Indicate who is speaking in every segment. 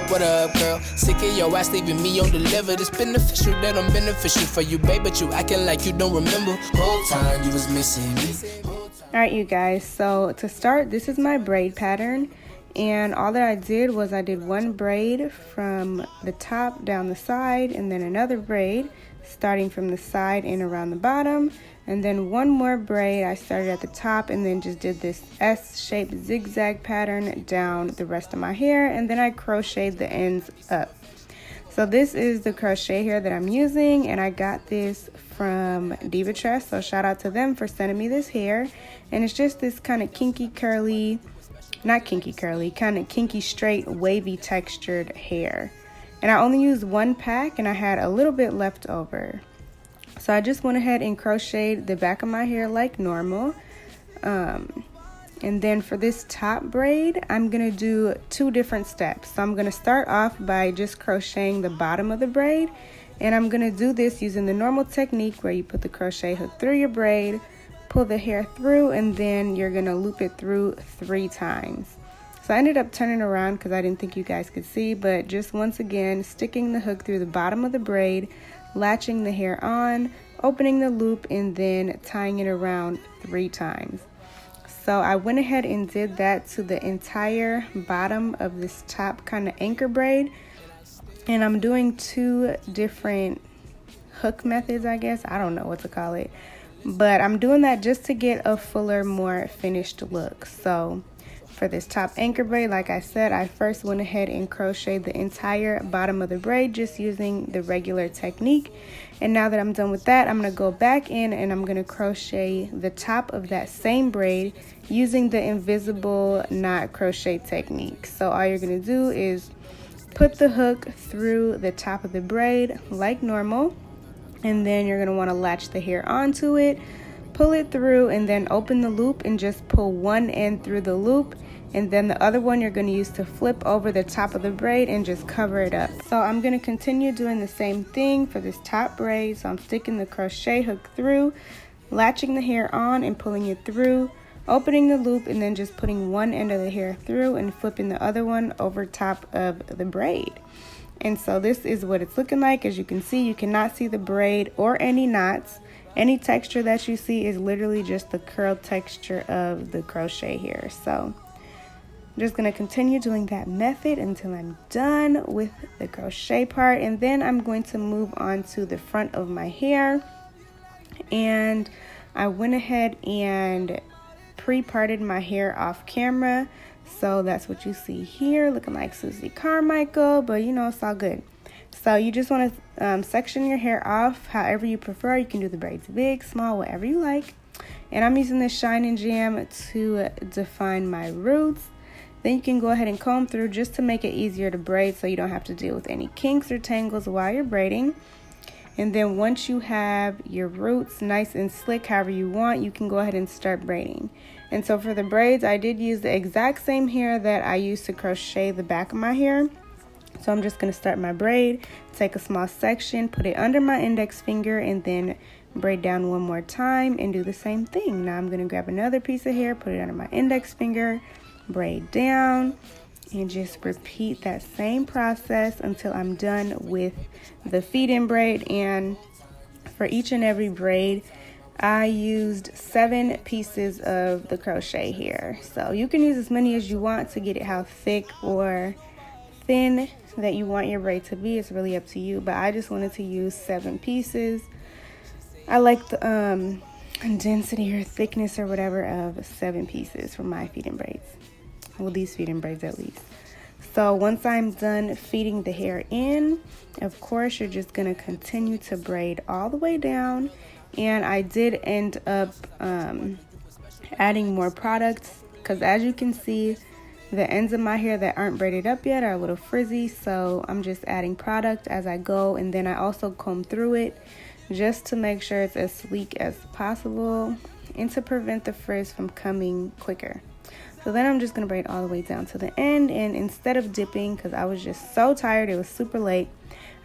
Speaker 1: What up, girl? Sick of your ass leaving me undelivered. It's beneficial that I'm beneficial for you, babe, but you acting like you don't remember. Whole time you was missing me.
Speaker 2: Alright, you guys, so to start, this is my braid pattern, and all that I did was I did one braid from the top down the side, and then another braid starting from the side and around the bottom, and then one more braid. I started at the top and then just did this S-shaped zigzag pattern down the rest of my hair, and then I crocheted the ends up. So this is the crochet hair that I'm using, and I got this from Diva Tress, so shout out to them for sending me this hair. And it's just this kind of kinky curly, not kinky curly, kind of kinky straight wavy textured hair. And I only used one pack and I had a little bit left over. So I just went ahead and crocheted the back of my hair like normal. And then for this top braid, I'm going to do two different steps. So I'm going to start off by just crocheting the bottom of the braid. And I'm going to do this using the normal technique where you put the crochet hook through your braid, pull the hair through, and then you're going to loop it through 3 times. So I ended up turning around because I didn't think you guys could see, but just once again, sticking the hook through the bottom of the braid, latching the hair on, opening the loop, and then tying it around 3 times. So I went ahead and did that to the entire bottom of this top kind of anchor braid. And I'm doing 2 different hook methods, I guess. I don't know what to call it. But I'm doing that just to get a fuller, more finished look. So for this top anchor braid, like I said, I first went ahead and crocheted the entire bottom of the braid just using the regular technique. And now that I'm done with that, I'm going to go back in and I'm going to crochet the top of that same braid using the invisible knot crochet technique. So all you're going to do is put the hook through the top of the braid like normal, and then you're going to want to latch the hair onto it, pull it through, and then open the loop and just pull one end through the loop, and then the other one you're going to use to flip over the top of the braid and just cover it up. So I'm going to continue doing the same thing for this top braid. So I'm sticking the crochet hook through, latching the hair on and pulling it through, opening the loop, and then just putting one end of the hair through and flipping the other one over top of the braid. And so this is what it's looking like. As you can see, you cannot see the braid or any knots. Any texture that you see is literally just the curl texture of the crochet here. So I'm just going to continue doing that method until I'm done with the crochet part, and then I'm going to move on to the front of my hair. And I went ahead and pre-parted my hair off camera, so that's what you see here, looking like Susie Carmichael, but you know, it's all good. So you just want to section your hair off however you prefer. You can do the braids big, small, whatever you like. And I'm using this Shine and Jam to define my roots. Then you can go ahead and comb through just to make it easier to braid so you don't have to deal with any kinks or tangles while you're braiding. And then once you have your roots nice and slick however you want, you can go ahead and start braiding. And so for the braids, I did use the exact same hair that I used to crochet the back of my hair. So I'm just going to start my braid, take a small section, put it under my index finger, and then braid down one more time and do the same thing. Now I'm going to grab another piece of hair, put it under my index finger, braid down, and just repeat that same process until I'm done with the feed-in braid. And for each and every braid, I used 7 pieces of the crochet here. So you can use as many as you want to get it how thick or thin that you want your braid to be. It's really up to you, but I just wanted to use 7 pieces. I like the density or thickness or whatever of 7 pieces for my feed-in braids. Well, these feed-in braids at least. So once I'm done feeding the hair in, of course, you're just going to continue to braid all the way down. And I did end up adding more products because, as you can see, the ends of my hair that aren't braided up yet are a little frizzy. So I'm just adding product as I go. And then I also comb through it just to make sure it's as sleek as possible and to prevent the frizz from coming quicker. So then I'm just going to braid all the way down to the end, and instead of dipping, because I was just so tired, it was super late,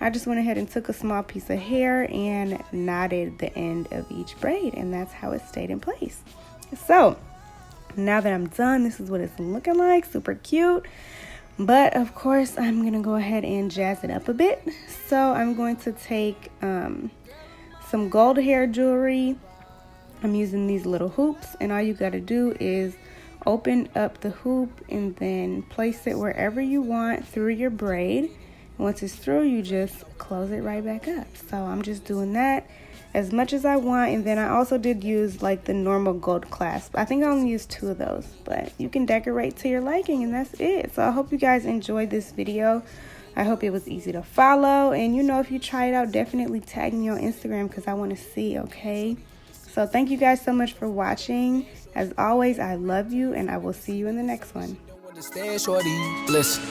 Speaker 2: I just went ahead and took a small piece of hair and knotted the end of each braid, and that's how it stayed in place. So now that I'm done, this is what it's looking like, super cute. But of course, I'm gonna go ahead and jazz it up a bit. So I'm going to take some gold hair jewelry. I'm using these little hoops, and all you gotta do is open up the hoop and then place it wherever you want through your braid. Once it's through, you just close it right back up. So I'm just doing that as much as I want. And then I also did use like the normal gold clasp. I think I only used 2 of those, but you can decorate to your liking, and that's it. So I hope you guys enjoyed this video. I hope it was easy to follow, and you know, if you try it out, definitely tag me on Instagram because I want to see, okay? So thank you guys so much for watching. As always, I love you, and I will see you in the next one.
Speaker 1: Understand, shorty. Listen,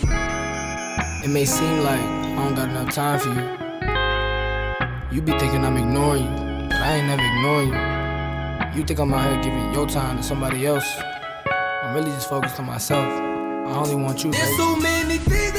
Speaker 1: it may seem like I don't got enough time for you. You be thinking I'm ignoring you, but I ain't never ignoring you. You think I'm out here giving your time to somebody else. I'm really just focused on myself. I only want you, baby. There's so many things